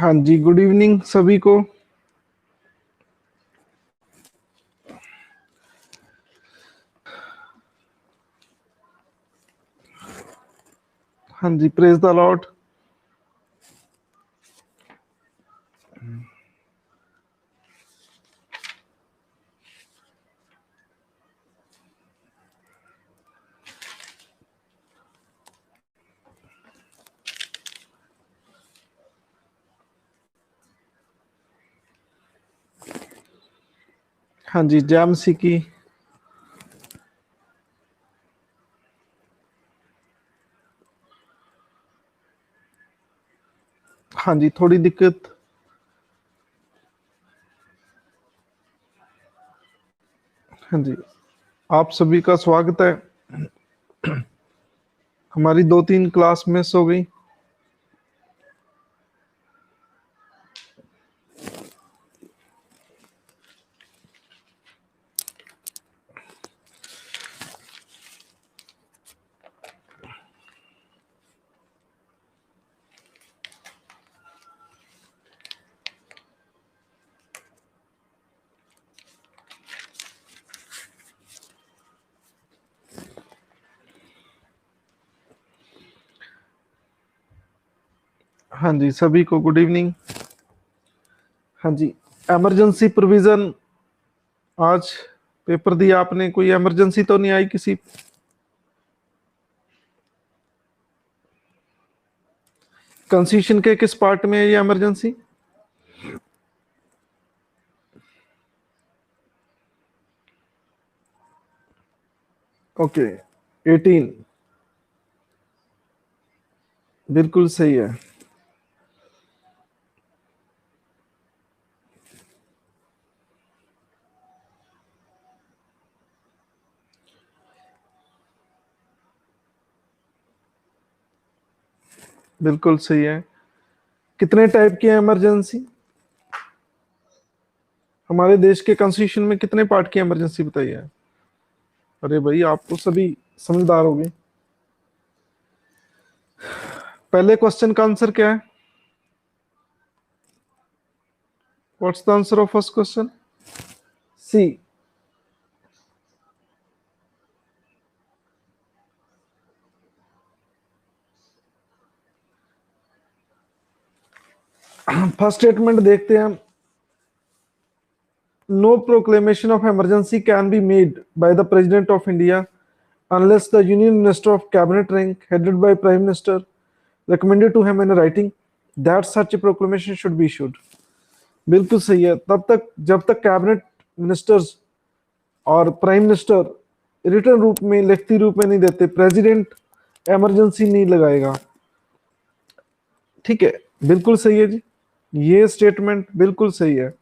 हाँ जी, good evening सभी को। हाँ जी, प्रेज द लॉर्ड। हाँ जी, जय मसीह की। हाँ जी, थोड़ी दिक्कत। हाँ जी, आप सभी का स्वागत है। हमारी 2-3 क्लास मिस हो गई। हाँ जी, सभी को गुड इवनिंग। हाँ जी, इमरजेंसी प्रोविजन। आज पेपर दिया आपने, कोई इमरजेंसी तो नहीं आई किसी? कॉन्स्टिट्यूशन के किस पार्ट में है ये इमरजेंसी? ओके, 18। बिल्कुल सही है। बिल्कुल सही है। कितने टाइप की इमरजेंसी हमारे देश के कॉन्स्टिट्यूशन में, कितने पार्ट की इमरजेंसी बताई है? अरे भाई, आप तो सभी समझदार हो गए। पहले क्वेश्चन का आंसर क्या है? What's the answer of first question? C. First statement देखते हैं हम। No proclamation of emergency can be made by the president of India unless the union minister of cabinet rank headed by prime minister recommended to him in writing that such a proclamation should be issued। बिल्कुल सही है। तब तक जब तक cabinet ministers और prime minister return रूप में, लिखती रूप में नहीं देते, प्रेसिडेंट इमरजेंसी नहीं लगाएगा। ठीक है, बिल्कुल सही है जी, ये स्टेटमेंट बिल्कुल सही है।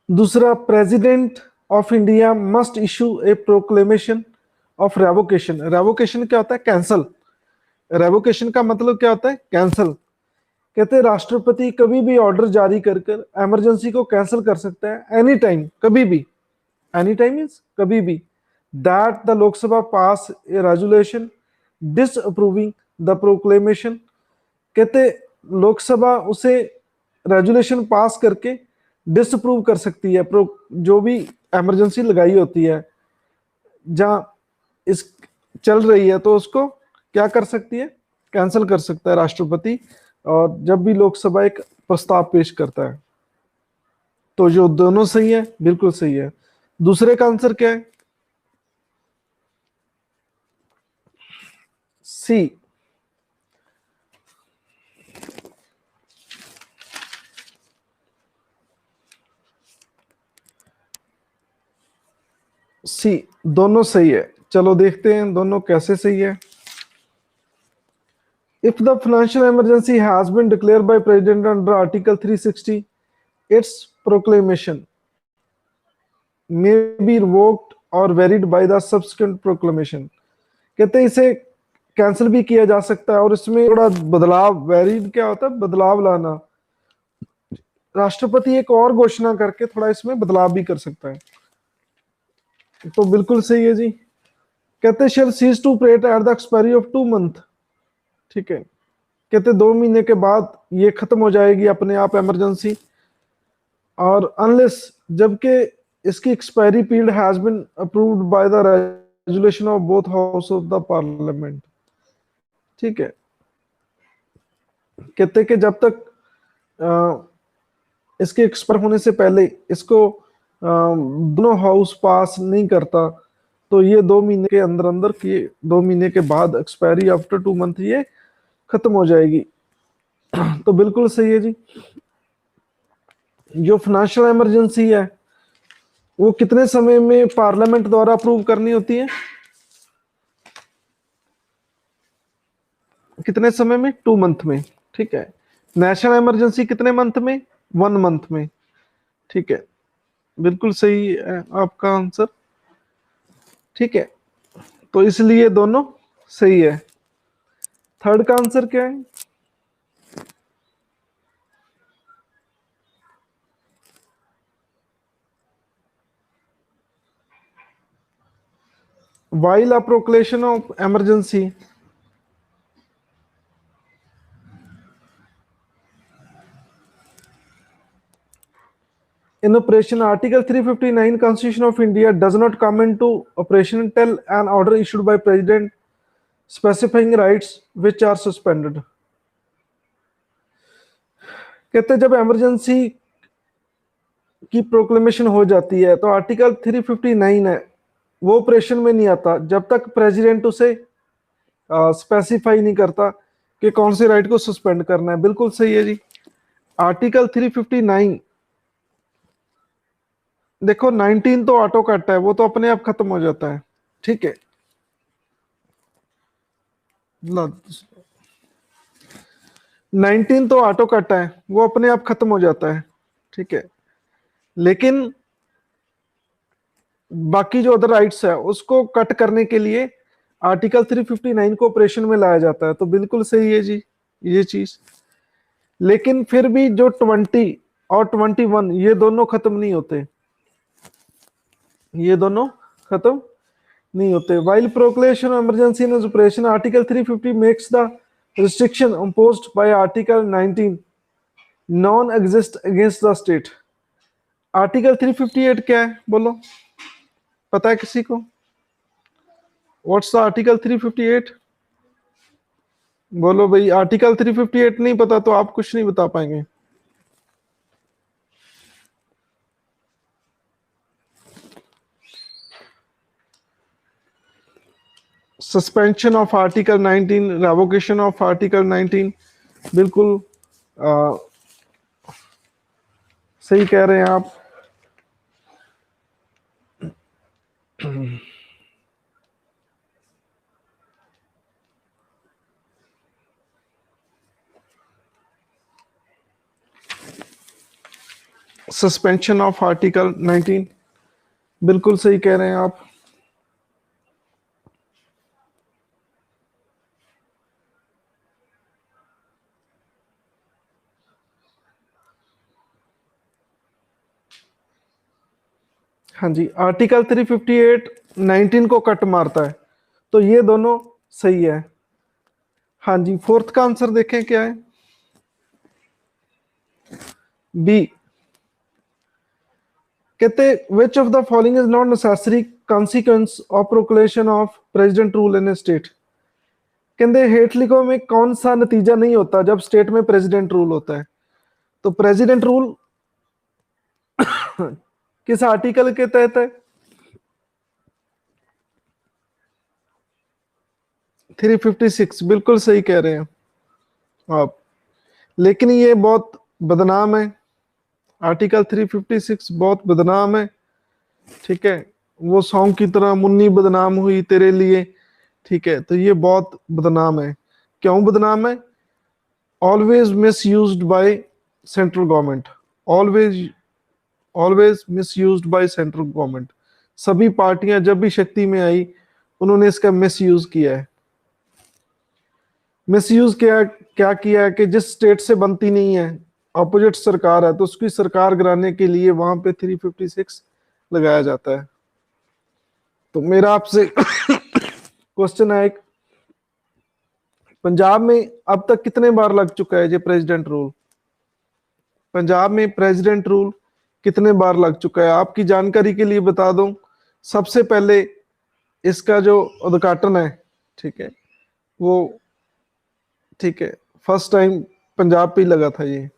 दूसरा, president of India must issue A proclamation of revocation. Revocation क्या होता है? कैंसल। रेवोकेशन का मतलब क्या होता है? कैंसल। कहते हैं राष्ट्रपति कभी भी ऑर्डर जारी कर कर इमरजेंसी को कैंसिल कर सकता है, एनी टाइम, कभी भी। एनी टाइम मीन्स कभी भी। That the Lok Sabha pass A resolution disapproving the proclamation. कहते लोकसभा उसे रेजोल्यूशन पास करके डिसअप्रूव कर सकती है, जो भी इमरजेंसी लगाई होती है, जहां इस चल रही है, तो उसको क्या कर सकती है? कैंसिल कर सकता है राष्ट्रपति। और जब भी लोकसभा एक प्रस्ताव पेश करता है, तो जो दोनों सही है, बिल्कुल सही है। दूसरे का आंसर क्या है? सी। सी, दोनों सही है। चलो देखते हैं दोनों कैसे सही है। If the financial emergency has been declared by President under Article 360, its proclamation may be revoked or varied by the subsequent proclamation। कहते हैं इसे कैंसिल भी किया जा सकता है, और इसमें थोड़ा बदलाव, वेरिड क्या होता है? बदलाव लाना। राष्ट्रपति एक और घोषणा करके थोड़ा इसमें बदलाव भी कर सकता है। तो बिल्कुल सही है जी। कहते हैं shall cease to operate at the expiry of 2 month. ठीक है, कहते 2 महीने के बाद ये खत्म हो जाएगी अपने आप इमरजेंसी, और अनलेस, जबकि इसकी expiry period has been approved by the resolution of both house of the parliament. ठीक है, कहते कि जब तक इसके एक्सपायर होने से पहले इसको दोनों हाउस पास नहीं करता, तो ये 2 महीने के अंदर अंदर कि 2 महीने के बाद एक्सपायरी आफ्टर 2 मंथ ये खत्म हो जाएगी। तो बिल्कुल सही है जी। जो फाइनेंशियल इमरजेंसी है वो कितने समय में पार्लियामेंट द्वारा अप्रूव करनी होती है? कितने समय में? 2 मंथ में। ठीक है। नेशनल इमरजेंसी कितने मंथ में? 1 मंथ में। ठीक है, बिल्कुल सही है आपका आंसर। ठीक है, तो इसलिए दोनों सही है। थर्ड का आंसर क्या है? while a proclamation of emergency in operation, article 359 constitution of India does not come into operation until an order issued by president specifying rights which are suspended। कहते हैं जब इमरजेंसी की प्रोक्लेमेशन हो जाती है तो आर्टिकल 359 है वो ऑपरेशन में नहीं आता जब तक प्रेसिडेंट उसे स्पेसिफाई नहीं करता कि कौन से राइट को सस्पेंड करना है। बिल्कुल सही है जी। आर्टिकल 359, देखो 19 तो ऑटो कट है, वो तो अपने आप खत्म हो जाता है। ठीक है, 19 तो ऑटो कट है, वो अपने आप खत्म हो जाता है। ठीक है, लेकिन बाकी जो अदर राइट्स है उसको कट करने के लिए आर्टिकल 359 को ऑपरेशन में लाया जाता है। तो बिल्कुल सही है जी ये चीज। लेकिन फिर भी जो 20 और 21 ये दोनों खत्म नहीं होते, ये दोनों खत्म नहीं होते। While proclamation of emergency in operation, article 350 makes the restriction imposed bye article 19 non exist against the state. Article 358 क्या है बोलो, पता है किसी को? What's the article 358? बोलो भाई, आर्टिकल 358 नहीं पता तो आप कुछ नहीं बता पाएंगे। Suspension of article 19, revocation of article 19। बिल्कुल सही कह रहे हैं आप। सस्पेंशन ऑफ आर्टिकल 19, बिल्कुल सही कह रहे हैं आप। हाँ जी, आर्टिकल 358 19 को कट मारता है, तो ये दोनों सही है। हाँ जी, फोर्थ का आंसर देखें क्या है? बी। कहते which of the following is not necessary consequence of proclamation of president rule in A state. कहते हेठ लिखो में कौन सा नतीजा नहीं होता जब स्टेट में प्रेसिडेंट रूल होता है? तो प्रेसिडेंट रूल किस आर्टिकल के तहत है? 356। बिल्कुल सही कह रहे हैं आप, लेकिन ये बहुत बदनाम है। आर्टिकल 356 बहुत बदनाम है। ठीक है, वो सॉन्ग की तरह मुन्नी बदनाम हुई तेरे लिए। ठीक है, तो ये बहुत बदनाम है। क्यों बदनाम है? Always miss used by central government, always always miss used by central government. सभी पार्टियां जब भी शक्ति में आई उन्होंने इसका मिस यूज किया है। मिस यूज क्या किया है कि जिस स्टेट से बनती नहीं है, ऑपोजिट सरकार है, तो उसकी सरकार गिराने के लिए वहां पे 356 लगाया जाता है। तो मेरा आपसे क्वेश्चन है एक, पंजाब में अब तक कितने बार लग चुका है ये प्रेसिडेंट रूल? पंजाब में प्रेसिडेंट रूल कितने बार लग चुका है? आपकी जानकारी के लिए बता दूं, सबसे पहले इसका जो उद्घाटन है, ठीक है, वो, ठीक है, फर्स्ट टाइम पंजाब पे ही लगा था ये।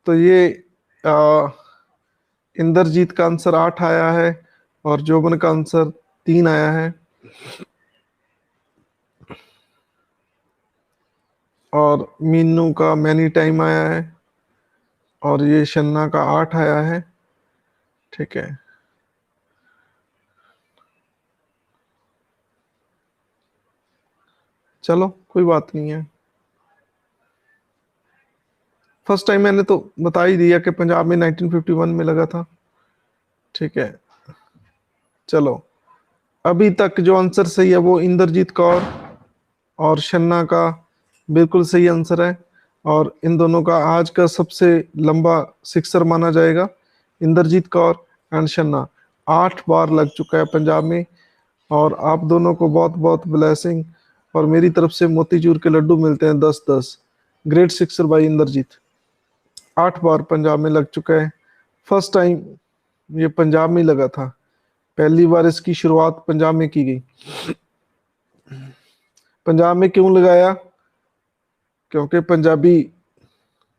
तो ये आ, इंद्रजीत का आंसर 8 आया है और जोबन का आंसर 3 आया है, और मीनू का मैनी टाइम आया है, और ये शन्ना का 8 आया है। ठीक है, चलो कोई बात नहीं है। फर्स्ट टाइम मैंने तो बता ही दिया कि पंजाब में 1951 में लगा था। ठीक है, चलो, अभी तक जो आंसर सही है वो इंद्रजीत कौर और शन्ना का बिल्कुल सही आंसर है, और इन दोनों का आज का सबसे लंबा सिक्सर माना जाएगा। इंद्रजीत कौर एंड शन्ना 8 बार लग चुका है पंजाब में, और आप दोनों को बहुत बहुत ब्लेसिंग, और मेरी तरफ से मोतीचूर के लड्डू मिलते हैं 10-10। ग्रेट सिक्सर बाई इंद्रजीत, 8 बार पंजाब में लग चुका है। फर्स्ट टाइम ये पंजाब में ही लगा था, पहली बार इसकी शुरुआत पंजाब में की गई। पंजाब में क्यों लगाया? क्योंकि पंजाबी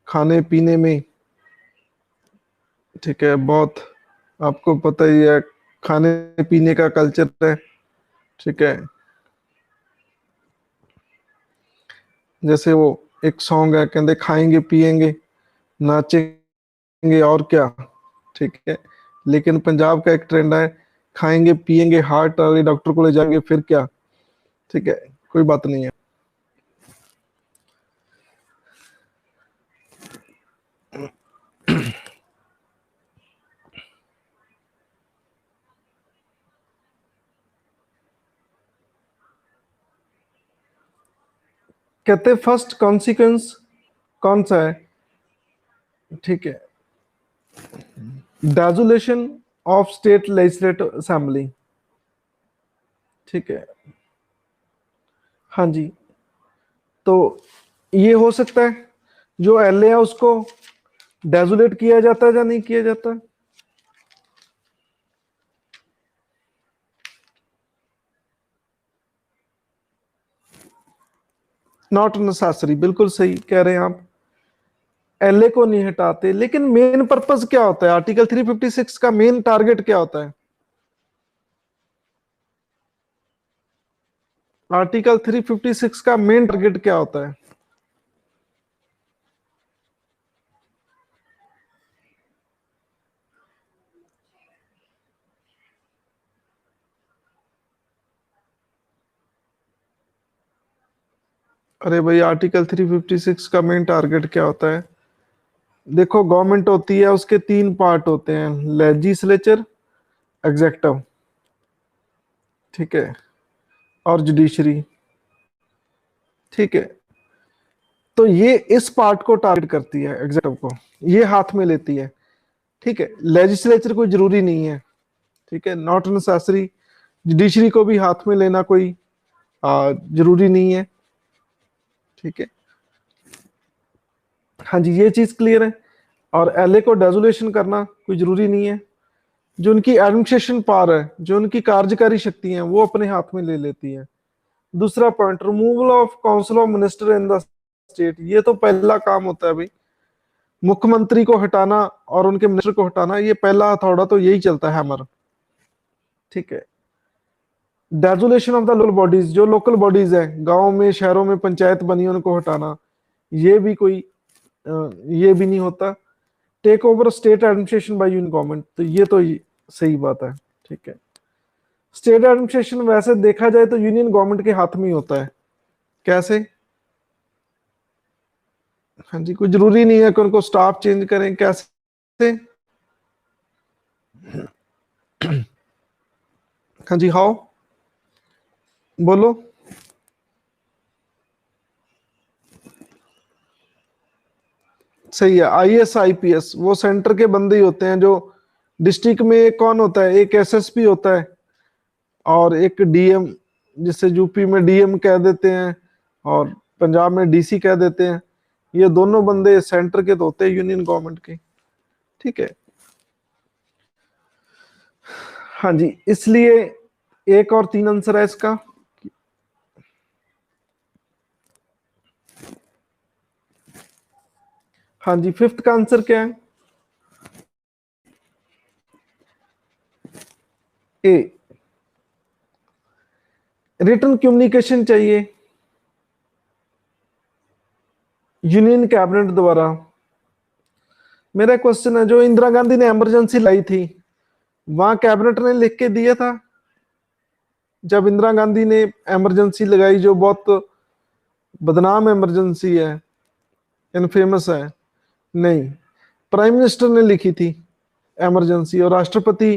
खाने पीने में, ठीक है, बहुत, आपको पता ही है, खाने पीने का कल्चर है। ठीक है, जैसे वो एक सॉन्ग है, कहते खाएंगे पिएंगे नाचेंगे और क्या। ठीक है, लेकिन पंजाब का एक ट्रेंड है, खाएंगे पिएंगे हार्ट वाले डॉक्टर को ले जाएंगे फिर क्या। ठीक है, कोई बात नहीं है। कहते फर्स्ट कॉन्सिक्वेंस कौन सा है? ठीक है, डेजुलेशन ऑफ स्टेट लेजिस्लेटिव असेंबली। ठीक है, हाँ जी, तो ये हो सकता है जो एलए है उसको डेजुलेट किया जाता है या नहीं किया जाता? नॉट नेसेसरी, बिल्कुल सही कह रहे हैं आप, एलए को नहीं हटाते। लेकिन मेन पर्पस क्या होता है? आर्टिकल 356 का मेन टारगेट क्या होता है? आर्टिकल 356 का मेन टारगेट क्या होता है? अरे भाई, आर्टिकल 356 का मेन टारगेट क्या होता है? देखो, गवर्नमेंट होती है, उसके 3 पार्ट होते हैं, लेजिस्लेचर, एग्जेक्टिव, ठीक है, और जुडिशरी। ठीक है, तो ये इस पार्ट को टारगेट करती है, एग्जेक्टिव को ये हाथ में लेती है। ठीक है, लेजिस्लेचर कोई जरूरी नहीं है, ठीक है, नॉट नेसेसरी। जुडिशरी को भी हाथ में लेना कोई जरूरी नहीं है। ठीक है, हाँ जी, ये चीज क्लियर है। और एलए को डेजुलेशन करना कोई जरूरी नहीं है। जो उनकी एडमिनिस्ट्रेशन पावर है, जो उनकी कार्यकारी शक्ति है, वो अपने हाथ में ले लेती है। दूसरा point, removal of council of minister in the state, ये तो पहला काम होता है भाई, मुख्यमंत्री को हटाना और उनके मिनिस्टर को हटाना, ये पहला हथौड़ा तो यही चलता है हमारा। ठीक है, डेजुलेशन ऑफ द लोकल बॉडीज, जो लोकल बॉडीज है, गांव में शहरों में पंचायत बनी है, उनको हटाना, ये भी कोई ये भी नहीं होता। Take over state administration by union government, तो ये तो सही बात है। ठीक है, स्टेट एडमिनिस्ट्रेशन वैसे देखा जाए तो यूनियन गवर्नमेंट के हाथ में ही होता है। कैसे? हाँ जी, कोई जरूरी नहीं है कि उनको स्टाफ चेंज करें। कैसे? हाँ जी, हाउ, बोलो। सही है, आईएएस आईपीएस वो सेंटर के बंदे ही होते हैं जो डिस्ट्रिक्ट में कौन होता है, एक एसएसपी होता है और एक डीएम, जिसे यूपी में डीएम कह देते हैं और पंजाब में डीसी कह देते हैं। ये दोनों बंदे सेंटर के तो होते हैं, यूनियन गवर्नमेंट के। ठीक है, हाँ जी, इसलिए एक और 3 आंसर है इसका। हाँ जी, 5th का आंसर क्या है? ए, रिटन कम्युनिकेशन चाहिए यूनियन कैबिनेट द्वारा। मेरा क्वेश्चन है, जो इंदिरा गांधी ने इमरजेंसी लाई थी वहां कैबिनेट ने लिख के दिया था? जब इंदिरा गांधी ने इमरजेंसी लगाई, जो बहुत बदनाम इमरजेंसी है, इनफेमस है, नहीं, प्राइम मिनिस्टर ने लिखी थी इमरजेंसी और राष्ट्रपति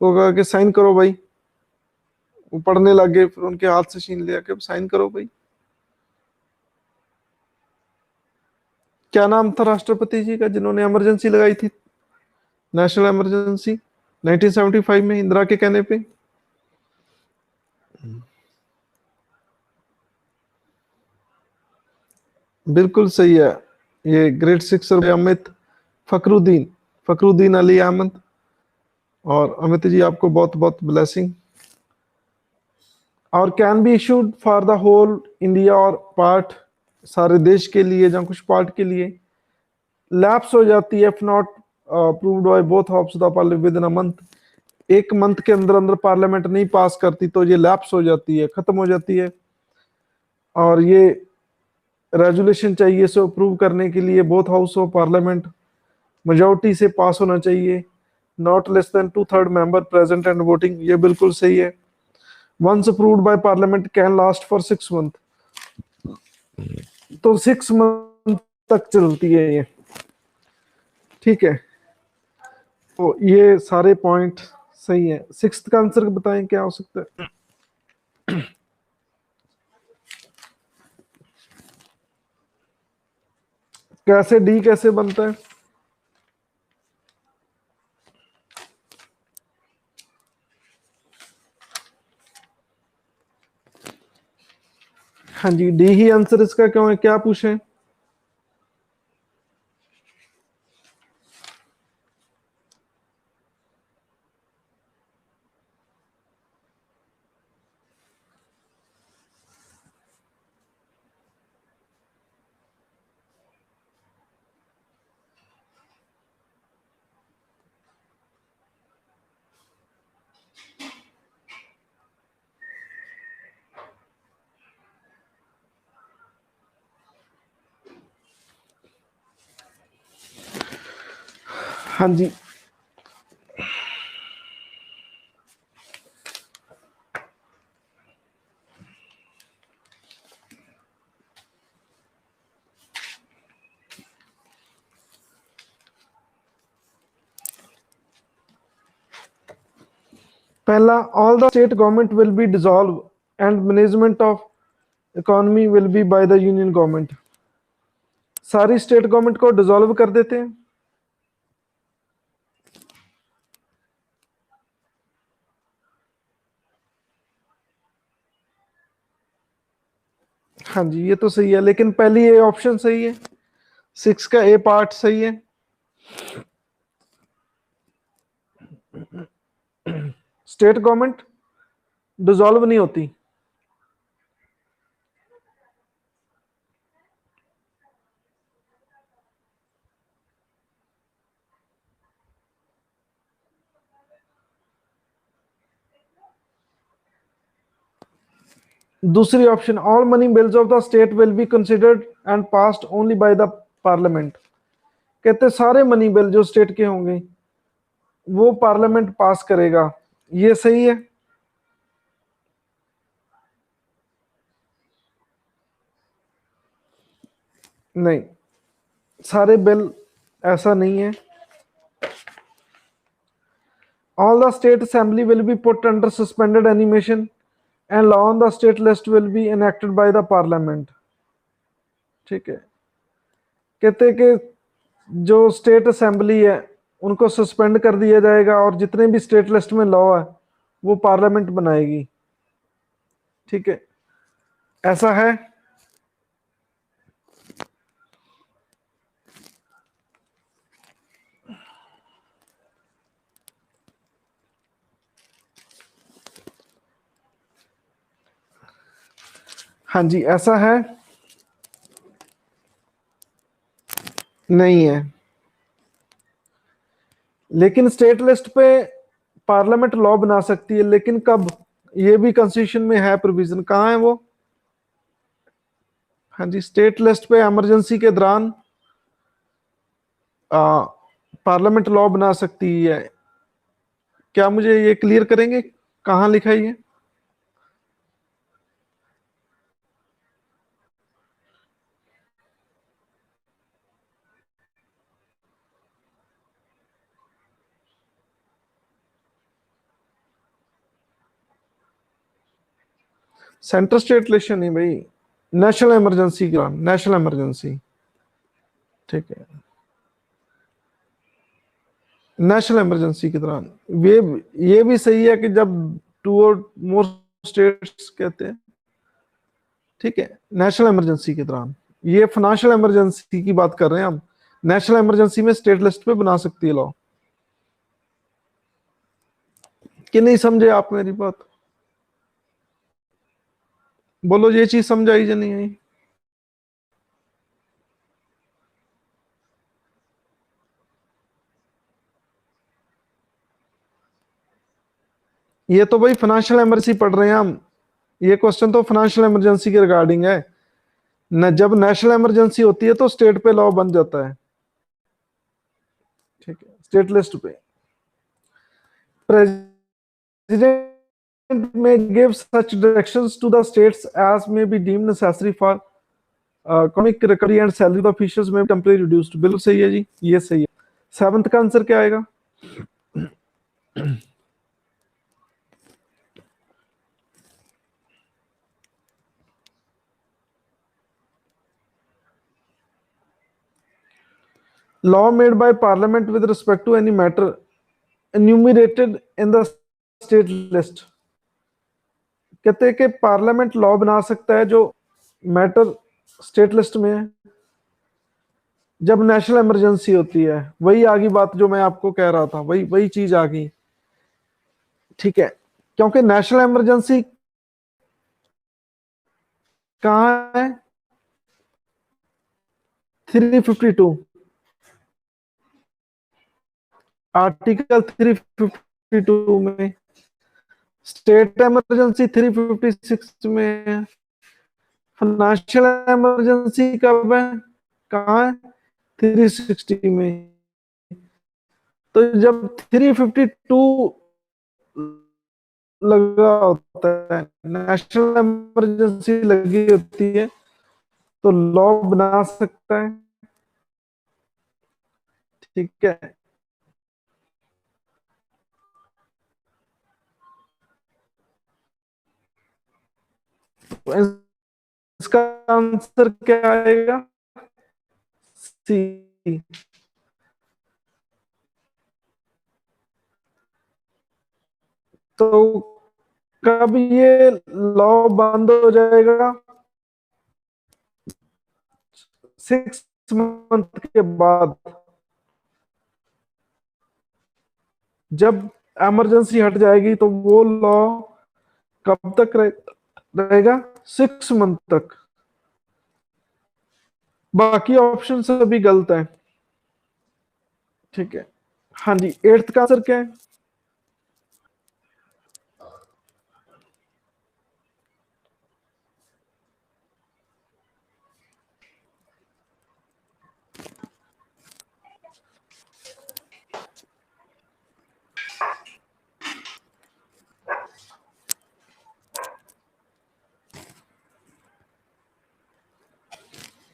को कहा कि साइन करो भाई। वो पढ़ने लगे, फिर उनके हाथ से छीन लिया कि साइन करो भाई। क्या नाम था राष्ट्रपति जी का जिन्होंने इमरजेंसी लगाई थी, नेशनल इमरजेंसी 1975 में इंदिरा के कहने पे? बिल्कुल सही है, ये ग्रेड 6 अमित फखरुद्दीन, फखरुद्दीन अली अहमद। और अमित जी आपको बहुत बहुत ब्लेसिंग। और can be issued for the whole India और पार्ट, सारे देश के लिए या कुछ पार्ट के लिए। लैप्स हो जाती है if not approved by both house of the parliament with in a month. एक मंथ के अंदर अंदर पार्लियामेंट नहीं पास करती तो ये लैप्स हो जाती है, खत्म हो जाती है। और ये रेजोल्यूशन चाहिए इसे अप्रूव करने के लिए both house of parliament majority से पास होना चाहिए, not less than 2/3 member present and voting. ये बिल्कुल सही है। Once approved by parliament can last for 6 month, तो 6 मंथ तक चलती है ये। ठीक है, तो ये सारे पॉइंट सही है। 6th का आंसर बताएं क्या हो सकता है? कैसे डी कैसे बनता है? हाँ जी, डी ही आंसर इसका क्यों है, क्या पूछे? हाँ जी, पहला, all the state government will be dissolve and management of economy will be by the union government. सारी स्टेट गवर्नमेंट को डिसॉल्व कर देते हैं। हाँ जी, ये तो सही है, लेकिन पहली ए ऑप्शन सही है, 6 का ए पार्ट सही है। स्टेट गवर्नमेंट डिसॉल्व नहीं होती। दूसरी option, all money bills of the state will be considered and passed only by the parliament. कहते सारे मनी बिल जो स्टेट के होंगे वो पार्लियामेंट पास करेगा। ये सही है? नहीं, सारे बिल ऐसा नहीं है। All the state assembly will be put under suspended animation and law on the state list will be enacted by the parliament. ठीक है, कहते कि जो स्टेट असेंबली है उनको सस्पेंड कर दिया जाएगा और जितने भी स्टेट लिस्ट में लॉ है वो पार्लियामेंट बनाएगी। ठीक है, ऐसा है। हाँ जी, ऐसा है, नहीं है। लेकिन स्टेट लिस्ट पे पार्लियामेंट लॉ बना सकती है, लेकिन कब, ये भी कॉन्स्टिट्यूशन में है प्रोविजन। कहाँ है वो? हाँ जी, स्टेट लिस्ट पे इमरजेंसी के दौरान पार्लियामेंट लॉ बना सकती है। क्या मुझे ये क्लियर करेंगे कहाँ लिखा है ये? सेंटर स्टेट रिलेशन नहीं भाई, नेशनल इमरजेंसी के दौरान, नेशनल इमरजेंसी। ठीक है, नेशनल इमरजेंसी के दौरान। ये भी सही है कि जब टू और मोर स्टेट्स कहते हैं। ठीक है, नेशनल इमरजेंसी के दौरान। ये फाइनेंशियल इमरजेंसी की बात कर रहे हैं हम। नेशनल इमरजेंसी में स्टेट लिस्ट पे बना सकती है लॉ। कि नहीं समझे आप मेरी बात? बोलो, ये चीज समझाई या नहीं आई? ये तो भाई फाइनेंशियल इमरजेंसी पढ़ रहे हैं हम। ये क्वेश्चन तो फाइनेंशियल इमरजेंसी के रिगार्डिंग है न। जब नेशनल इमरजेंसी होती है तो स्टेट पे लॉ बन जाता है। ठीक है, स्टेट लिस्ट पे प्रेसिडेंट में give such directions to the states as may be deemed necessary for economic recovery and salary of officials में टेम्परेरी रिड्यूस्ड। बिल्कुल सही है जी, ये सही है। सेवंथ का आंसर क्या आएगा? Law made by parliament with respect to any matter enumerated in the state list। कहते हैं कि पार्लियामेंट लॉ बना सकता है जो मैटर स्टेट लिस्ट में है जब नेशनल इमरजेंसी होती है। वही आ गई बात जो मैं आपको कह रहा था, वही वही चीज आ गई। ठीक है, क्योंकि नेशनल इमरजेंसी कहाँ है? 352, आर्टिकल 352 में। स्टेट इमरजेंसी 356 में। फाइनेंशियल इमरजेंसी कब है, कहाँ है? 360 में। तो जब 352 लगा होता है, नेशनल इमरजेंसी लगी होती है, तो लॉ बना सकता है। ठीक है, तो इसका आंसर क्या आएगा? सी। तो कब ये लॉ बंद हो जाएगा? 6 मंथ के बाद। जब इमरजेंसी हट जाएगी तो वो लॉ कब तक रहेगा? 6 मंथ तक। बाकी ऑप्शन सभी गलत है। ठीक है, हाँ जी, एट्थ का आंसर क्या है?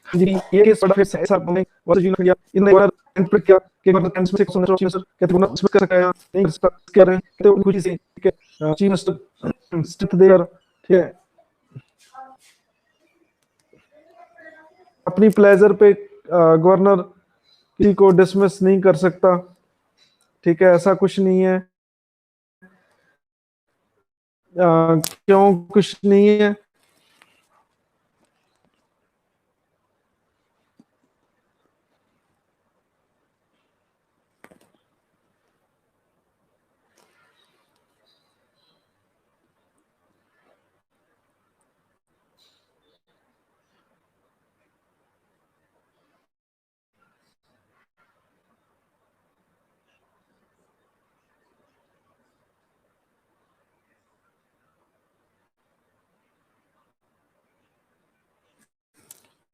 जी, ये केस बड़ा फेस है सर ने वर्ष यूनिट किया इन एक बार इंटरप्रेट किया कि governor can speak on the sir कहते हैं स्पीक कर सकता है नहीं कर सकता, कह रहे हैं कहते हैं खुशी से। ठीक है, चीफ मिनिस्टर स्थित देकर। ठीक है, अपनी प्लेजर पे गवर्नर किसी को डिसमिस नहीं कर सकता। ठीक है, ऐसा कुछ नहीं है। क्यों कुछ नहीं है?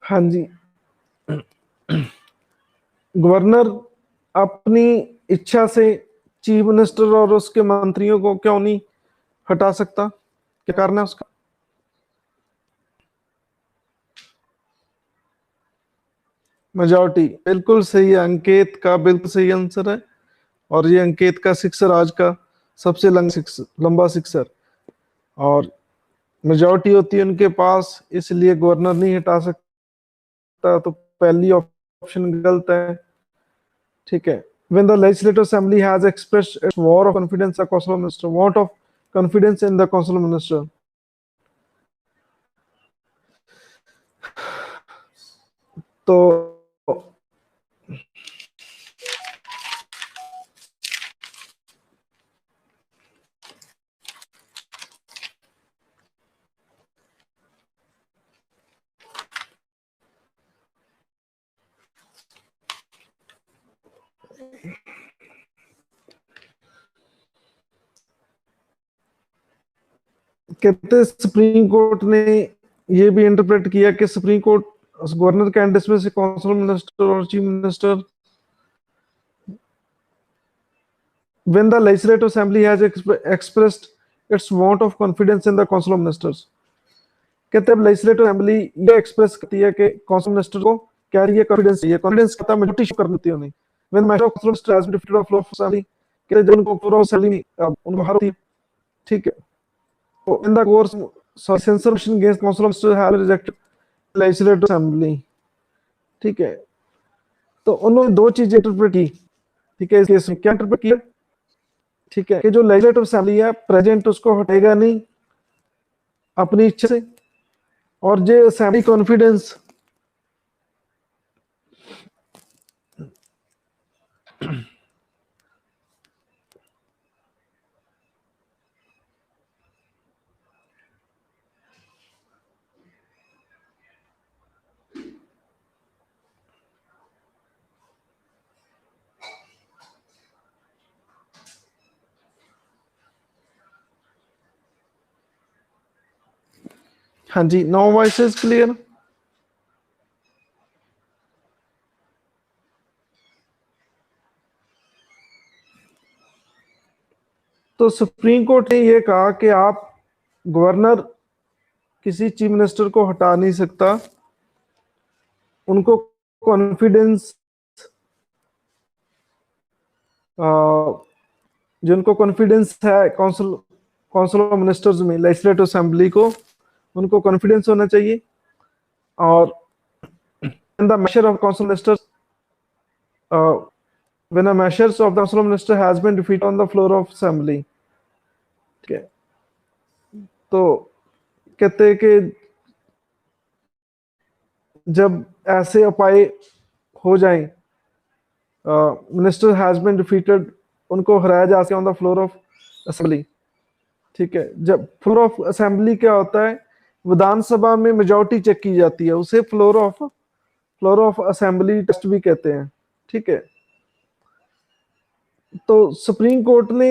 हाँ जी, गवर्नर अपनी इच्छा से चीफ मिनिस्टर और उसके मंत्रियों को क्यों नहीं हटा सकता? क्या कारण है उसका? मेजोरिटी, बिल्कुल सही है, अंकित का बिल्कुल सही आंसर है। और ये अंकित का सिक्सर आज का सबसे लंबा सिक्सर। और मेजोरिटी होती है उनके पास, इसलिए गवर्नर नहीं हटा सकता। तो पहली ऑप्शन गलत है। ठीक है। When the legislative assembly has expressed its vote of confidence in the council minister, vote of confidence in the council minister, तो कहते सुप्रीम कोर्ट ने ये भी इंटरप्रेट किया कि Supreme Court governor can dismiss council minister और chief minister when the legislative assembly has expressed its vote of confidence in the council of ministers। कहते हैं लेजिस्लेटिव असेंबली ये एक्सप्रेस करती है कि काउंसिल मिनिस्टर को क्या चाहिए, कॉन्फिडेंस चाहिए। कॉन्फिडेंस कहता है मेजॉरिटी शो कर देती है उन्हें। When matter of council minister has been defeated of floor of assembly, कहते हैं जब उनको फ्लोर ऑफ असेंबली में उनको हार होती है। ठीक है। तो in the course censure motion against council of minister have rejected legislative assembly. ठीक है। तो उन्होंने दो चीजें इंटरप्रेट की। ठीक है, इस केस में क्या इंटरप्रेट किया? ठीक है, कि जो लेजिस्लेटिव असेंबली है प्रेजेंट उसको हटेगा नहीं अपनी इच्छा से, और जो असेंबली कॉन्फिडेंस हाँ जी, नो वॉइस इज क्लियर। तो सुप्रीम कोर्ट ने यह कहा कि आप गवर्नर किसी चीफ मिनिस्टर को हटा नहीं सकता, उनको कॉन्फिडेंस जिनको कॉन्फिडेंस है काउंसिल काउंसिल ऑफ मिनिस्टर्स में, लेजिस्लेटिव असेंबली को उनको कॉन्फिडेंस होना चाहिए। और the measure of council ministers when a measures of the council of minister has been defeated on the floor of assembly। ठीक है। तो कहते हैं कि जब ऐसे उपाय हो जाएं, मिनिस्टर हैज बीन डिफीटेड, उनको हराया जा सके on the floor of assembly. ठीक है। जब फ्लोर ऑफ असेंबली क्या होता है, विधानसभा में मेजोरिटी चेक की जाती है, उसे फ्लोर ऑफ असेंबली टेस्ट भी कहते हैं। ठीक है। तो सुप्रीम कोर्ट ने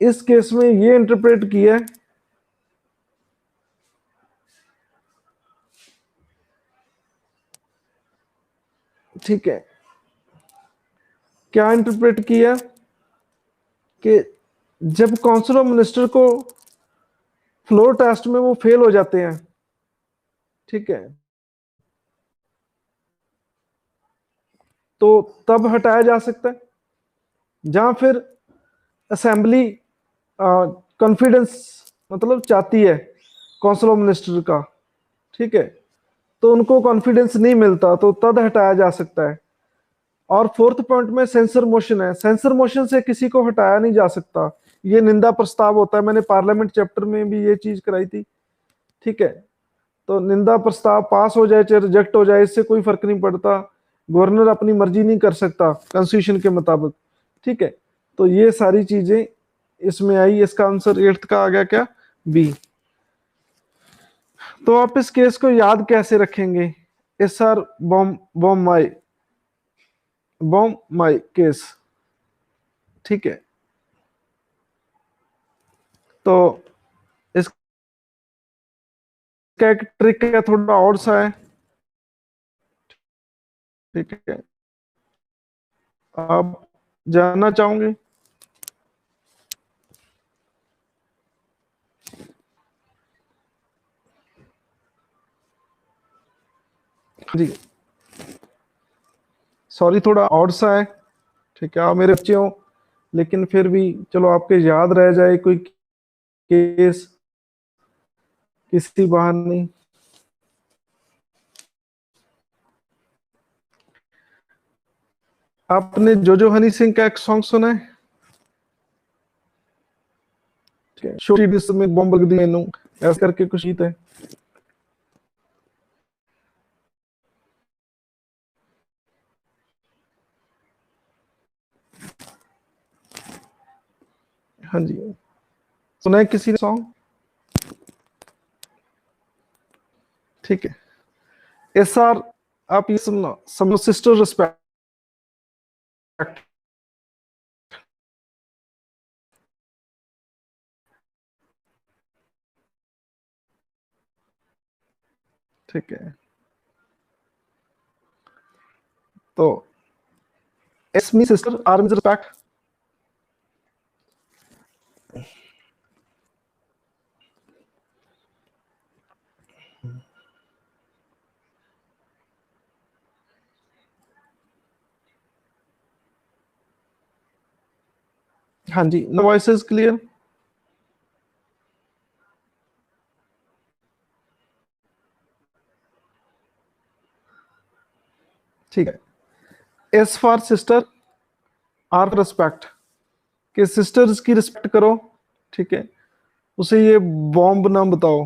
इस केस में ये इंटरप्रेट किया है, ठीक है, क्या इंटरप्रेट किया कि जब काउंसिल ऑफ मिनिस्टर को फ्लोर टेस्ट में वो फेल हो जाते हैं, ठीक है, तो तब हटाया जा सकता है। जहां फिर असेंबली कॉन्फिडेंस मतलब चाहती है काउंसिल ऑफ मिनिस्टर का, ठीक है, तो उनको कॉन्फिडेंस नहीं मिलता, तो तब हटाया जा सकता है। और फोर्थ पॉइंट में सेंसर मोशन है, सेंसर मोशन से किसी को हटाया नहीं जा सकता, ये निंदा प्रस्ताव होता है, मैंने पार्लियामेंट चैप्टर में भी ये चीज कराई थी, ठीक है। तो निंदा प्रस्ताव पास हो जाए चाहे रिजेक्ट हो जाए, इससे कोई फर्क नहीं पड़ता, गवर्नर अपनी मर्जी नहीं कर सकता कॉन्स्टिट्यूशन के मुताबिक, ठीक है। तो ये सारी चीजें इसमें आई, इसका आंसर 8th का आ गया क्या, बी। तो आप इस केस को याद कैसे रखेंगे, SR बॉम माई केस, ठीक है। तो इसका एक ट्रिक है, थोड़ा और सा है, ठीक है। आप जानना चाहोगे, जी सॉरी थोड़ा और सा है, ठीक है। आप मेरे बच्चे हो, लेकिन फिर भी चलो आपके याद रह जाए कोई केस किसी बहाने। आपने जोजो हनी सिंह का एक सॉन्ग सुना है, ठीक है, छोटी डिश में बॉम्ब लग दी मैनू, ऐसा करके कुछ गीत है। हाँ जी, सुना है किसी ने सॉन्ग, ठीक है। SR, आप ये सुनना, समझो सिस्टर रिस्पेक्ट, ठीक है। तो S me sister, R means respect, हाँ जी, नो वॉइस इज क्लियर, ठीक है। S for sister, R respect, कि सिस्टर्स की रिस्पेक्ट करो, ठीक है, उसे ये बॉम्ब ना बताओ,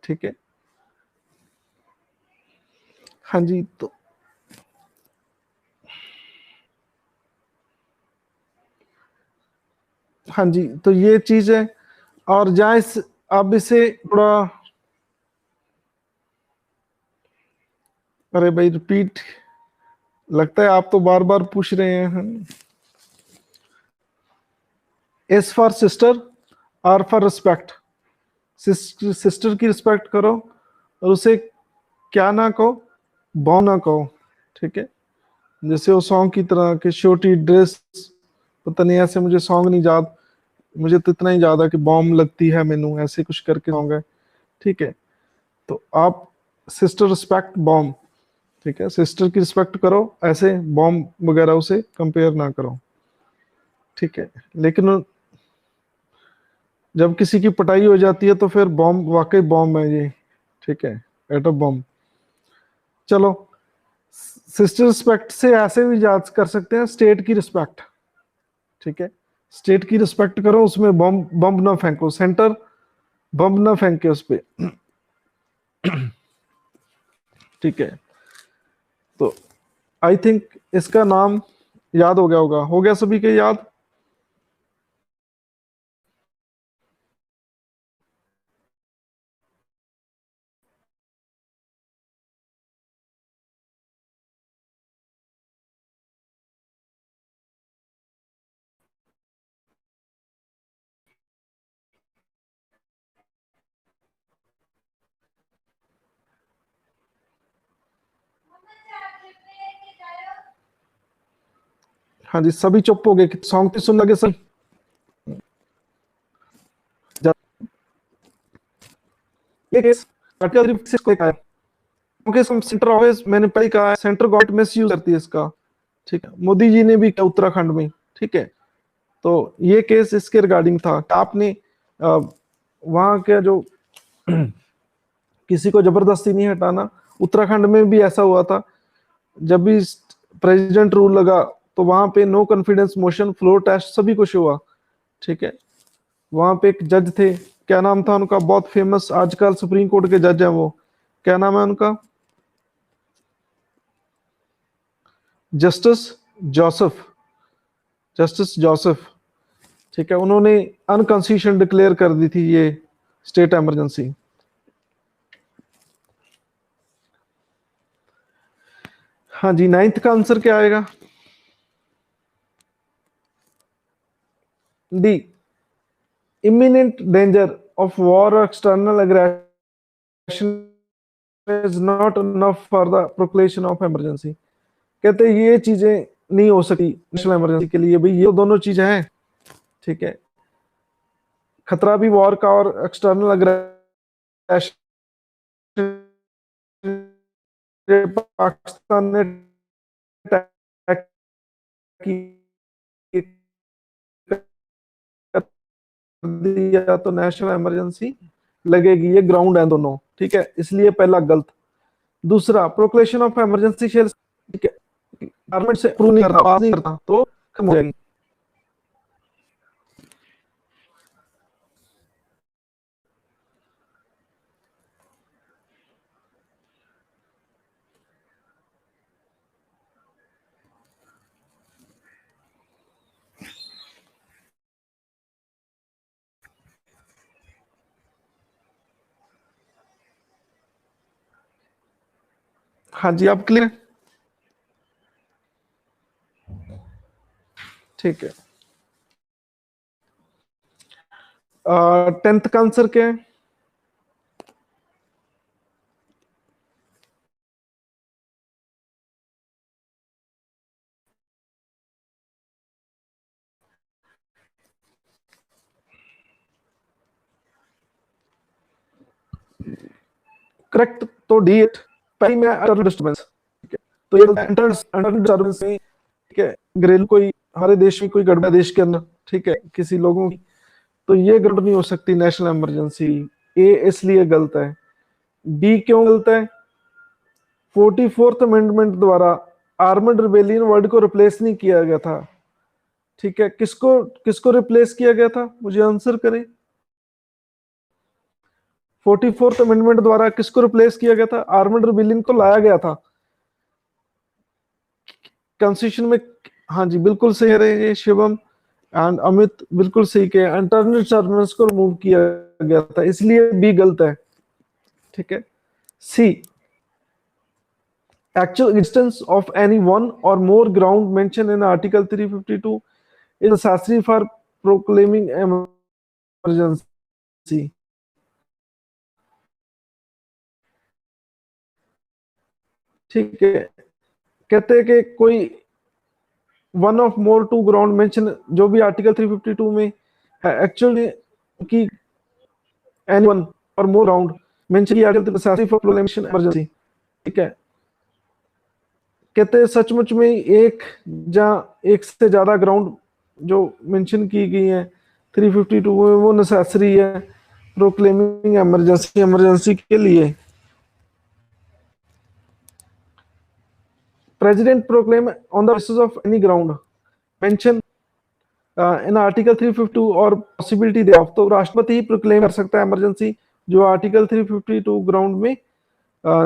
ठीक है। हाँ जी, तो हाँ जी, तो ये चीज है। और जहाँ इस, अब इसे थोड़ा, अरे भाई रिपीट, लगता है आप तो बार बार पूछ रहे हैं। S for sister, R for respect, sister की रिस्पेक्ट करो और उसे क्या ना कहो, बॉम ना कहो, ठीक है। जैसे वो सॉन्ग की तरह कि छोटी ड्रेस, पता नहीं ऐसे, मुझे सॉन्ग नहीं याद, मुझे तो इतना ही याद है कि बॉम्ब लगती है मेनू, ऐसे कुछ करके सॉन्ग है, ठीक है। तो आप सिस्टर रिस्पेक्ट बॉम्ब, ठीक है, सिस्टर की रिस्पेक्ट करो, ऐसे बॉम्ब वगैरह उसे कंपेयर ना करो, ठीक है। लेकिन जब किसी की पटाई हो जाती है तो फिर बॉम्ब वाकई बॉम्ब है ये, ठीक है, एटम बॉम्ब। चलो, सिस्टर रिस्पेक्ट से ऐसे भी याद कर सकते हैं, स्टेट की रिस्पेक्ट, ठीक है। स्टेट की रिस्पेक्ट करो, उसमें बम बम ना फेंको, सेंटर बम ना फेंके उस पे, ठीक है। तो आई थिंक इसका नाम याद हो गया होगा, हो गया सभी के याद। हाँ जी, सभी चुप हो गए, सॉन्ग की सुन लगे सभी। ये केस आर्टिकल 356 को है, क्योंकि सेंटर ऑफिस, मैंने पहले कहा है, सेंट्रल गवर्नमेंट मिस यूज करती है इसका, ठीक है। मोदी जी ने भी किया उत्तराखंड में, ठीक है। तो ये केस इसके रिगार्डिंग था, आपने वहां के जो किसी को जबरदस्ती नहीं हटाना, उत्तराखंड में भी ऐसा हुआ था, जब भी प्रेसिडेंट रूल लगा तो वहां पे no confidence motion, floor test सभी कुछ हुआ। ठीक है, वहां पे एक जज थे, क्या नाम था उनका, बहुत फेमस, आजकल सुप्रीम कोर्ट के जज हैं वो, क्या नाम है उनका, जस्टिस जोसेफ, जस्टिस जोसेफ। ठीक है, उन्होंने अनकॉन्स्टिट्यूशन डिक्लेयर कर दी थी ये स्टेट इमरजेंसी। हाँ जी, नाइन्थ का आंसर क्या आएगा, D, imminent danger of war और external aggression is not enough for the proclamation of emergency. कहते हैं ये चीजें नहीं हो सकती नेशनल इमरजेंसी के लिए, भाई ये दोनों चीजें हैं। ठीक है, खतरा भी वॉर का और एक्सटर्नल अग्रेशन, पाकिस्तान ने अटैक कर दिया तो नेशनल इमरजेंसी लगेगी, ये ग्राउंड है दोनों। ठीक है, इसलिए पहला गलत। दूसरा, प्रोक्लेमेशन ऑफ इमरजेंसी शेल, ठीक है, गवर्नमेंट से अप्रूव नहीं करता, पास नहीं करता तो खत्म हो जाएगी। हाँ जी, आप क्लियर, ठीक है। 10th का आंसर क्या है, करेक्ट, तो डी एट, पहली में इंटरनल डिस्टर्बेंस। ठीक है, तो ये इंटरनल डिस्टर्बेंस में, ठीक है, घरेलू कोई हमारे देश में कोई गड़बड़ देश के अंदर, ठीक है, किसी लोगों की, तो ये गड़बड़ नहीं हो सकती नेशनल इमरजेंसी। ए इसलिए गलत है। बी क्यों गलत है, 44th अमेंडमेंट द्वारा आर्मड रिबेलियन वर्ड को रिप्लेस नहीं किया गया था। ठीक है, किसको किसको रिप्लेस किया गया था, मुझे आंसर करें। 44th अमेंडमेंट द्वारा किसको रिप्लेस किया गया था, आर्मड रिबेलियन को लाया गया था कॉन्स्टिट्यूशन में। हाँ जी, बिल्कुल सही रहे शिवम एंड अमित, बिल्कुल सही के, इंटरनल सर्वेलेंस को रिमूव किया गया था, इसलिए बी गलत है। ठीक है, सी, actual existence of any one or more ground mentioned in Article 352 is necessary for proclaiming emergency। ठीक है, कहते हैं कि कोई one of more to ground mention जो भी आर्टिकल 352 में है, एक्चुअली की एनी वन और मोर ग्राउंड मेंशन की article necessary for proclamation emergency. ठीक है, कहते हैं सचमुच में एक जहां एक से ज्यादा ग्राउंड जो मेंशन की गई है 352 में, वो नेसेसरी है प्रोक्लेमिंग इमरजेंसी, इमरजेंसी के लिए। President proclaim on the basis of any ground mention in article 352 और पॉसिबिलिटी दे ऑफ, तो राष्ट्रपति ही प्रोक्लेम कर सकता है इमरजेंसी जो आर्टिकल 352 ग्राउंड में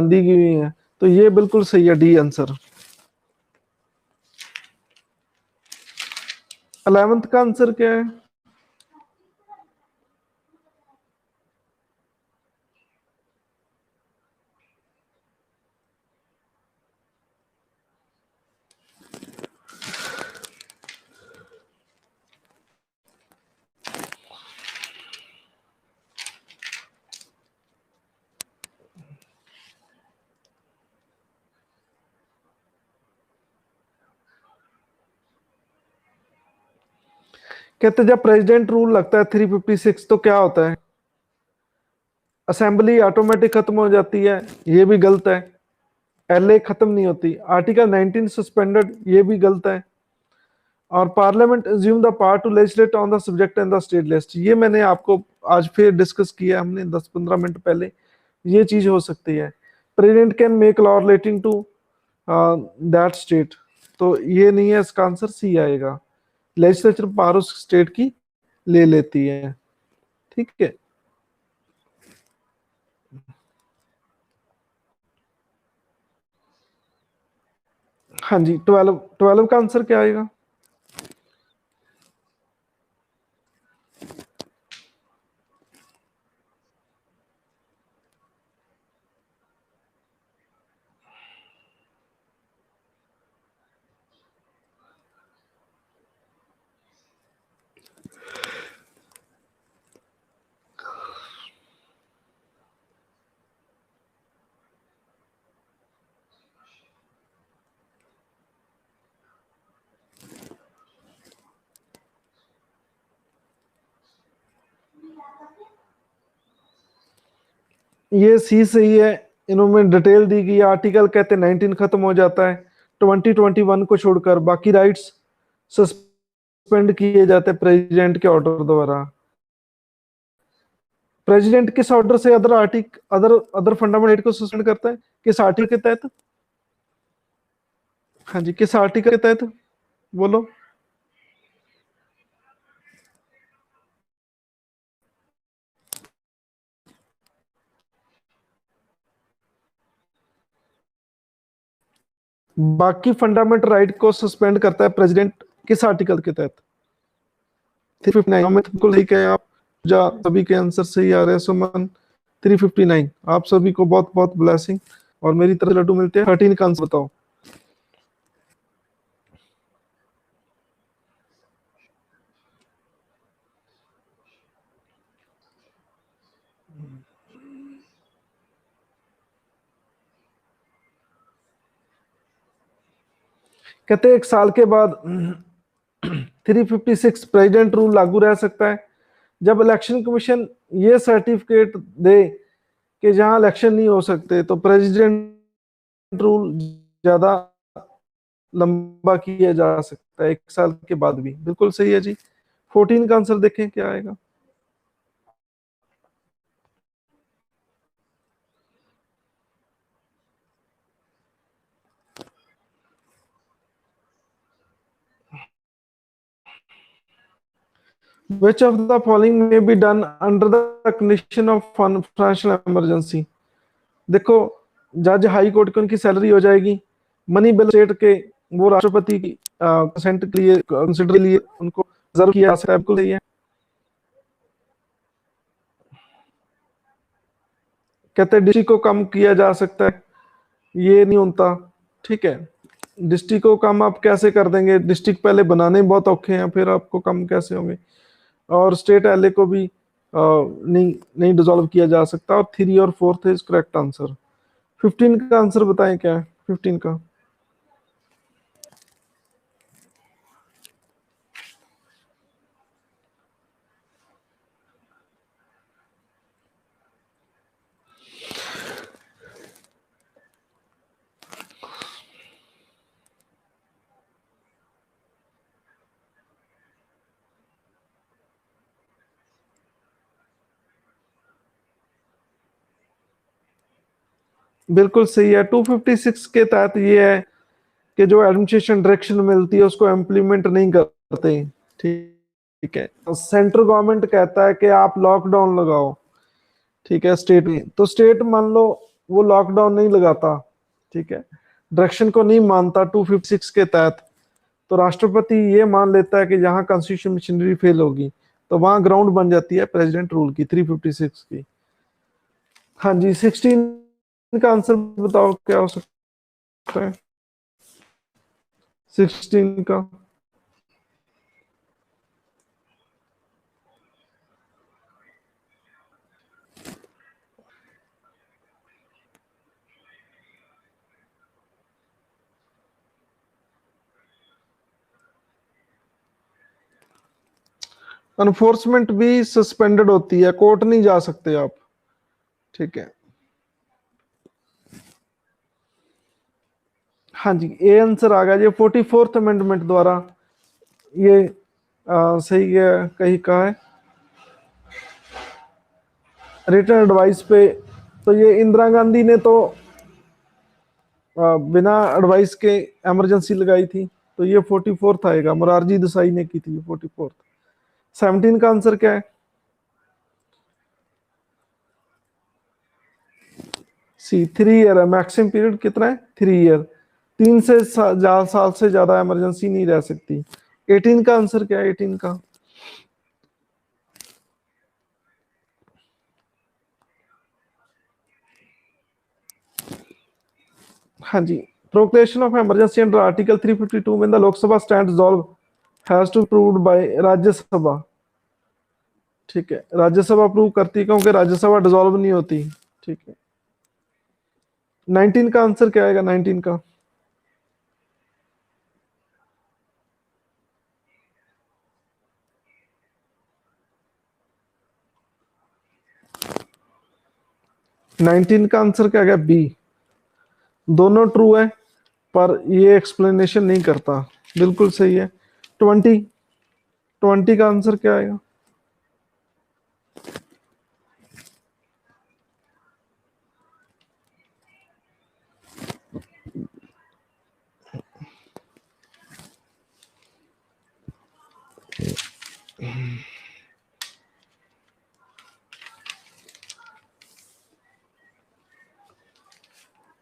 दी गई है। तो ये बिल्कुल सही है, डी आंसर। 11th का आंसर क्या है, कहते जब प्रेसिडेंट रूल लगता है 356 तो क्या होता है, असेंबली ऑटोमेटिक खत्म हो जाती है, ये भी गलत है। एलए खत्म नहीं होती, आर्टिकल 19 सस्पेंडेड, ये भी गलत है। और parliament assume the power to legislate on the subject in the state list, ये मैंने आपको आज फिर डिस्कस किया हमने 10-15 मिनट पहले, ये चीज हो सकती है। President can make law relating to that state. तो ये नहीं है, इसका आंसर सी आएगा। लेजिस्लेचर पावर उस स्टेट की ले लेती है। ठीक है। हाँ जी, 12 का आंसर क्या आएगा? ये सी सही है। इन्होंने डिटेल दी गई, आर्टिकल कहते हैं 19 खत्म हो जाता है 2021 को छोड़कर, बाकी राइट्स सस्पेंड किए जाते हैं प्रेसिडेंट के ऑर्डर द्वारा। प्रेसिडेंट किस ऑर्डर से other Arctic other other fundamental right को सस्पेंड करता है? किस आर्टिकल के तहत? हाँ जी, किस आर्टिकल के तहत बोलो? बाकी फंडामेंटल राइट को सस्पेंड करता है प्रेसिडेंट किस आर्टिकल के तहत? 359 में बिल्कुल सही कहे आप। जा सभी के आंसर सही आ रहे हैं सुमन। 359। आप सभी को बहुत बहुत ब्लेसिंग और मेरी तरफ से लड्डू मिलते हैं। 13 का आंसर बताओ। कहते हैं 1 साल के बाद 356 प्रेसिडेंट रूल लागू रह सकता है जब इलेक्शन कमीशन ये सर्टिफिकेट दे कि जहां इलेक्शन नहीं हो सकते तो प्रेसिडेंट रूल ज्यादा लंबा किया जा सकता है 1 साल के बाद भी। बिल्कुल सही है जी। 14 का आंसर देखें क्या आएगा। Which of the following may be done under the condition of financial emergency? देखो, जज हाई कोर्ट की उनकी सैलरी हो जाएगी, मनी बिल स्टेट के वो राष्ट्रपति की कंसेंट के लिए कंसिडर लिए उनको रिजर्व किया जा सकता है। बिल्कुल सही है। कहते हैं डिस्ट्रिक्ट को कम किया जा सकता है, ये नहीं होता। ठीक है, डिस्ट्रिक्ट को कम आप कैसे कर देंगे? डिस्ट्रिक्ट पहले बनाने बहुत औखे हैं, फिर आपको कम कैसे होंगे? और स्टेट एलए को भी नहीं नहीं डिसॉल्व किया जा सकता। और 3 और 4 इज करेक्ट आंसर। 15 का आंसर बताएं क्या है 15 का। बिल्कुल सही है। 256 के तहत ये है कि जो एडमिनिस्ट्रेशन डायरेक्शन मिलती है उसको इम्प्लीमेंट नहीं करते। ठीक है, तो सेंट्रल गवर्नमेंट कहता है कि आप लॉकडाउन लगाओ, ठीक है, स्टेट में, तो स्टेट मान लो वो लॉकडाउन नहीं लगाता, ठीक है, डायरेक्शन को नहीं मानता 256 के तहत, तो राष्ट्रपति ये मान लेता है कि जहां कॉन्स्टिट्यूशन मशीनरी फेल होगी तो वहां ग्राउंड बन जाती है प्रेसिडेंट रूल की 356 की। हाँ जी, 16 का आंसर बताओ क्या हो सकता है। 16 का अनफोर्समेंट भी सस्पेंडेड होती है, कोर्ट नहीं जा सकते आप। ठीक है, हाँ जी, ए आंसर आ गया। ये 44th अमेंडमेंट द्वारा ये सही है, कहीं कहा है रिटर्न एडवाइस पे। तो ये इंदिरा गांधी ने तो बिना एडवाइस के इमरजेंसी लगाई थी, तो ये 44th आएगा, मोरारजी देसाई ने की थी 44th। 17 का आंसर क्या है? सी 3 ईयर है, मैक्सिमम पीरियड कितना है? 3 ईयर। 3 से साल से ज्यादा इमरजेंसी नहीं रह सकती। 18 का आंसर क्या है? 18 का हाँ जी, proclamation of emergency under article 352 में the Lok Sabha stand dissolve has to approved by Rajya Sabha. ठीक है, राज्यसभा अप्रूव करती है क्योंकि राज्यसभा डिसॉल्व नहीं होती। ठीक है, 19 का आंसर क्या आएगा? 19 का 19 का आंसर क्या आएगा? बी। दोनों ट्रू है पर ये एक्सप्लेनेशन नहीं करता। बिल्कुल सही है। 20, 20 का आंसर क्या आएगा?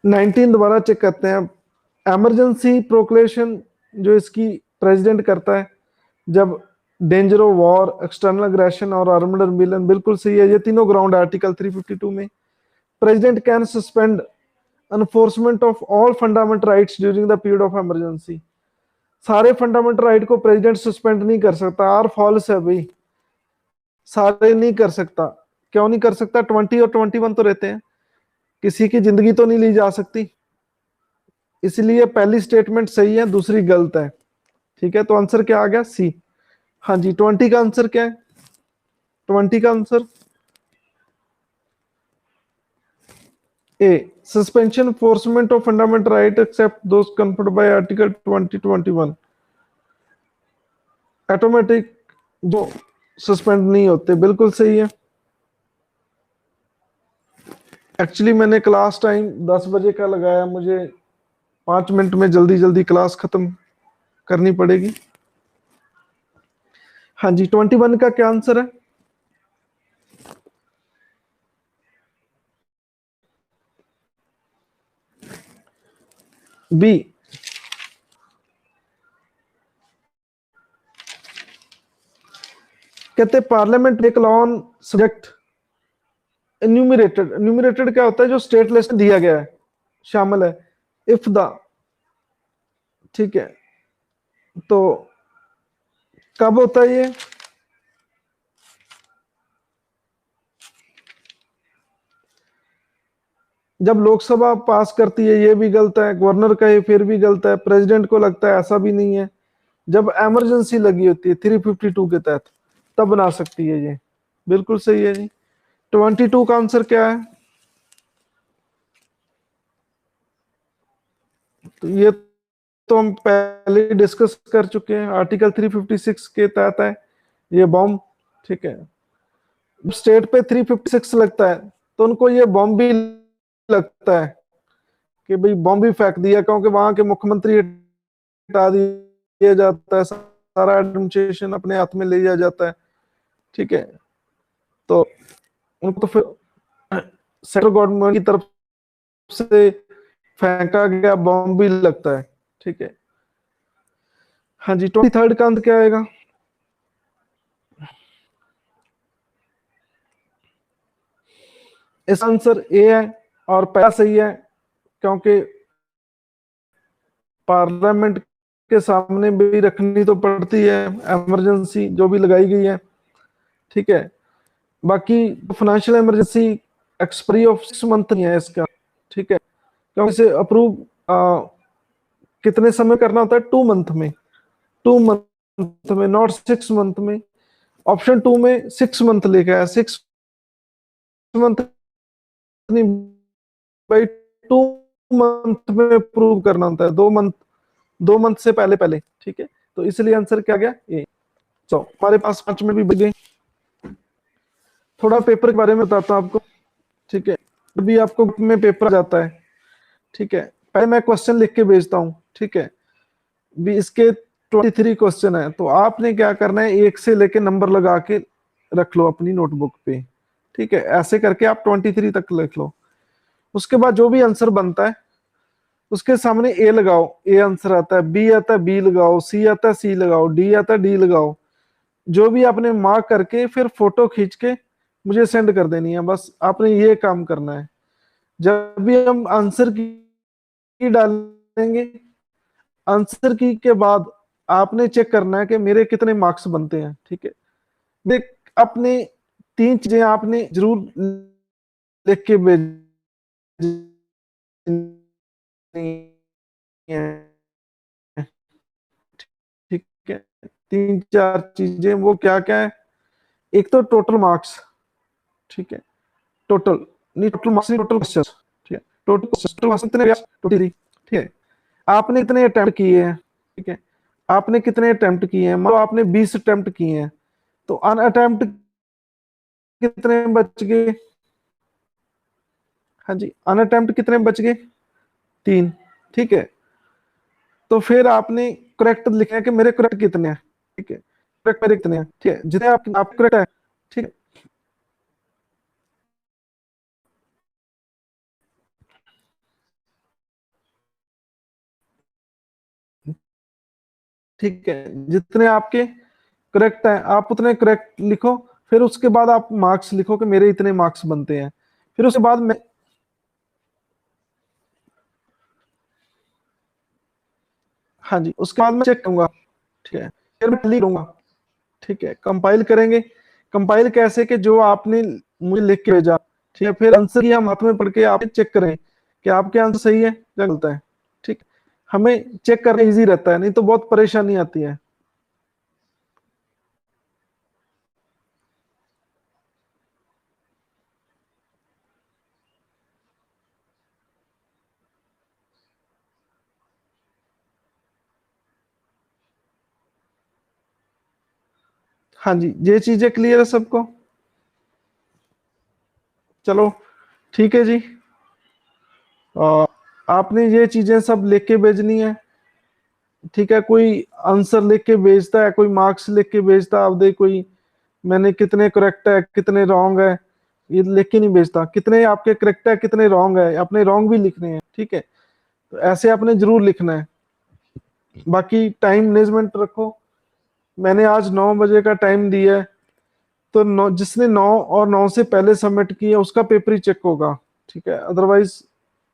नाइनटीन दोबारा चेक करते हैं। इमरजेंसी प्रोक्लेमेशन जो इसकी प्रेसिडेंट करता है जब danger of war, external aggression और आर्म्ड रिबेलियन। बिल्कुल सही है, ये तीनों ग्राउंड आर्टिकल 352 में। President can suspend enforcement of all fundamental rights during the period of emergency. सारे फंडामेंटल राइट को प्रेसिडेंट सस्पेंड नहीं कर सकता। आर फॉल्स है भाई, सारे नहीं कर सकता। क्यों नहीं कर सकता? 20 और 21 तो रहते हैं, किसी की जिंदगी तो नहीं ली जा सकती, इसलिए पहली स्टेटमेंट सही है, दूसरी गलत है। ठीक है, तो आंसर क्या आ गया? सी। हाँ जी, 20 का आंसर क्या है? 20 का answer A, suspension forcement of fundamental right except those conferred by article 2021। Automatic जो सस्पेंड नहीं होते। बिल्कुल सही है। एक्चुअली मैंने क्लास टाइम 10 बजे का लगाया, मुझे 5 मिनट में जल्दी जल्दी क्लास खत्म करनी पड़ेगी। हाँ जी, 21 का क्या आंसर है? बी। कहते parliament make law on subject enumerated. Enumerated क्या होता है? जो स्टेट लिस्ट दिया गया है शामिल है। इफ द, ठीक है, तो कब होता है ये? जब लोकसभा पास करती है, ये भी गलत है। गवर्नर कहे फिर भी गलत है। प्रेसिडेंट को लगता है, ऐसा भी नहीं है। जब इमरजेंसी लगी होती है 352 के तहत, तब बना सकती है ये। बिल्कुल सही है जी। 22 का आंसर क्या है? तो ये तो हम पहले डिस्कस कर चुके हैं, आर्टिकल 356 के तहत है ये बॉम्ब। ठीक है, स्टेट पे 356 लगता है तो उनको ये बॉम्ब भी लगता है कि भाई बॉम्ब भी फेंक दिया, क्योंकि वहां के मुख्यमंत्री हटा दिया जाता है, सारा एडमिनिस्ट्रेशन अपने हाथ में ले लिया जाता है। ठीक है, तो उनको तो फिर सेंट्रल गवर्नमेंट की तरफ से फेंका गया बॉम्ब भी लगता है। ठीक है, हाँ जी, 23rd का अंत क्या आएगा? इस आंसर ए है और पहला सही है, क्योंकि पार्लियामेंट के सामने भी रखनी तो पड़ती है इमरजेंसी जो भी लगाई गई है। ठीक है, बाकी financial emergency expiry of 6 month नहीं है इसका। ठीक है, क्योंकि इसे अप्रूव कितने समय करना होता है? 2 मंथ में। 2 मंथ में, नॉट 6 मंथ में। ऑप्शन 2 में 6 मंथ लिखा है, 6 मंथ नहीं भाई, 2 मंथ में अप्रूव करना होता है। 2 मंथ, 2 मंथ से पहले पहले। ठीक है, तो इसलिए आंसर क्या गया? ये। तो हमारे पास 5 मिनट भी बच गए। थोड़ा पेपर के बारे में बताता हूँ आपको। ठीक है, अभी आपको में पेपर आ जाता है। ठीक है, पहले मैं क्वेश्चन लिख के भेजता हूँ, ठीक है, भी इसके 23 क्वेश्चन है, तो आपने क्या करना है, एक से लेके नंबर लगा के रख लो अपनी नोटबुक पे, ठीक है, ऐसे करके आप 23 तक लिख लो। उसके बाद जो भी आंसर बनता है उसके सामने ए लगाओ, ए आंसर आता है, बी आता है बी लगाओ, सी आता है सी लगाओ, डी आता है डी लगाओ। जो भी आपने मार्क करके फिर फोटो खींच के मुझे सेंड कर देनी है, बस आपने ये काम करना है। जब भी हम आंसर की डालेंगे, आंसर की के बाद आपने चेक करना है कि मेरे कितने मार्क्स बनते हैं, ठीक है। देख, अपने 3 चीजें आपने जरूर लिख के भेजनी है, ठीक है। 3-4 चीजें वो क्या क्या है, एक तो टोटल मार्क्स, ठीक है, टोटल नहीं, टोटल मार्क्स नहीं, टोटल क्वेश्चन, ठीक है, टोटल क्वेश्चन कितने, 23, ठीक है। आपने कितने अटेम्प्ट किए हैं, ठीक है, आपने कितने अटेम्प्ट किए हैं, मान लो आपने 20 अटेम्प्ट किए हैं, तो अन अटेम्प्ट कितने बच गए, हाँ जी, अन अटेम्प्ट कितने बच गए, 3, ठीक है। तो फिर आपने करेक्ट लिखना है कि मेरे करेक्ट कितने हैं, ठीक है, करेक्ट मेरे कितने हैं, ठीक है, जितने आप करेक्ट है, ठीक है, ठीक है, जितने आपके करेक्ट है आप उतने करेक्ट लिखो। फिर उसके बाद आप मार्क्स लिखो कि मेरे इतने मार्क्स बनते हैं। फिर उसके बाद मैं, हाँ जी, उसके बाद मैं चेक करूंगा, ठीक है, फिर मैं लिख लूंगा, ठीक है, कंपाइल करेंगे। कंपाइल कैसे, कि जो आपने मुझे लिख के भेजा, ठीक है, फिर आंसर की हम हाथ में पढ़ के आप चेक करें कि आपके आंसर सही है या गलत है, ठीक। हमें चेक करना इजी रहता है, नहीं तो बहुत परेशानी आती है। हाँ जी, ये चीजें क्लियर है सबको? चलो ठीक है जी। आ, आपने ये चीजें सब लिख के भेजनी है, ठीक है। कोई आंसर लिख के भेजता है, कोई मार्क्स लिख के भेजता है, आप देख कोई मैंने कितने करेक्ट है कितने रॉन्ग है, ये लिख के नहीं भेजता। कितने आपके करेक्ट है कितने रॉन्ग है, अपने रॉन्ग भी लिखने हैं, ठीक है। तो ऐसे आपने जरूर लिखना है। बाकी टाइम मैनेजमेंट रखो। मैंने आज 9 बजे का टाइम दिया है, तो जिसने 9 और 9 से पहले सबमिट किया उसका पेपर ही चेक होगा, ठीक है, अदरवाइज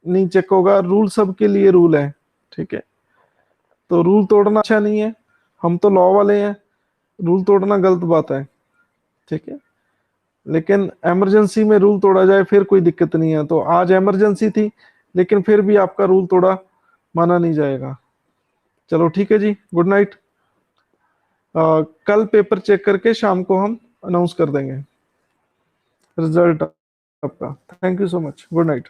नहीं चेक होगा। रूल सबके लिए रूल है, ठीक है। तो रूल तोड़ना अच्छा नहीं है, हम तो लॉ वाले हैं, रूल तोड़ना गलत बात है, ठीक है। लेकिन इमरजेंसी में रूल तोड़ा जाए फिर कोई दिक्कत नहीं है। तो आज इमरजेंसी थी, लेकिन फिर भी आपका रूल तोड़ा माना नहीं जाएगा। चलो ठीक है जी, गुड नाइट। कल पेपर चेक करके शाम को हम अनाउंस कर देंगे रिजल्ट आपका। Thank you so much, good night.